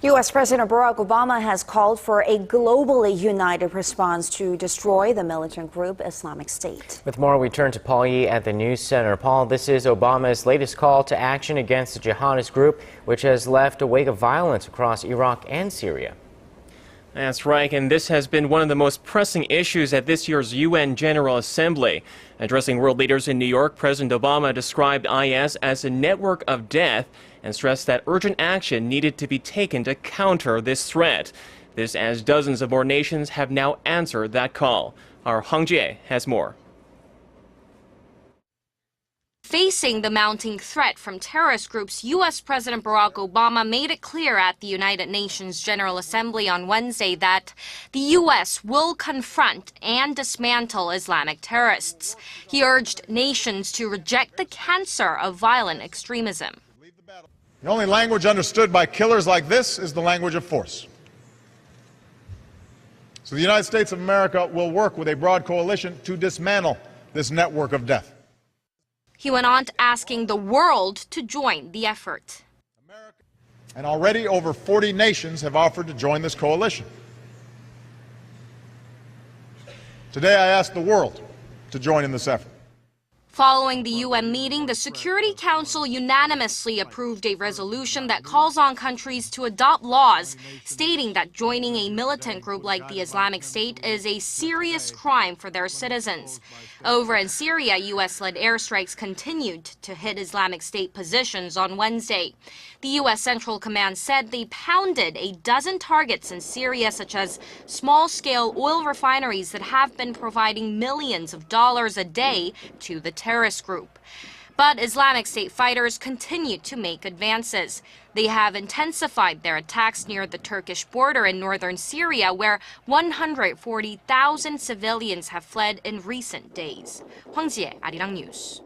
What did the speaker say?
U.S. President Barack Obama has called for a globally united response to destroy the militant group Islamic State. With more, we turn to Paul Yi at the News Center. Paul, this is Obama's latest call to action against the jihadist group, which has left a wake of violence across Iraq and Syria. That's right, and this has been one of the most pressing issues at this year's UN General Assembly. Addressing world leaders in New York, President Obama described IS as a network of death and stressed that urgent action needed to be taken to counter this threat. This as dozens of more nations have now answered that call. Our Hwang Ji-hye has more. Facing the mounting threat from terrorist groups, U.S. President Barack Obama made it clear at the United Nations General Assembly on Wednesday that the U.S. will confront and dismantle Islamic terrorists. He urged nations to reject the cancer of violent extremism. The only language understood by killers like this is the language of force. So the United States of America will work with a broad coalition to dismantle this network of death. He went on to asking the world to join the effort. And already over 40 nations have offered to join this coalition. Today I ask the world to join in this effort. Following the UN meeting, the Security Council unanimously approved a resolution that calls on countries to adopt laws stating that joining a militant group like the Islamic State is a serious crime for their citizens. Over in Syria, U.S.-led airstrikes continued to hit Islamic State positions on Wednesday. The U.S. Central Command said they pounded a dozen targets in Syria, such as small-scale oil refineries that have been providing millions of dollars a day to the terrorist group. But Islamic State fighters continue to make advances. They have intensified their attacks near the Turkish border in northern Syria, where 140,000 civilians have fled in recent days. Hwang Ji-hye, Arirang News.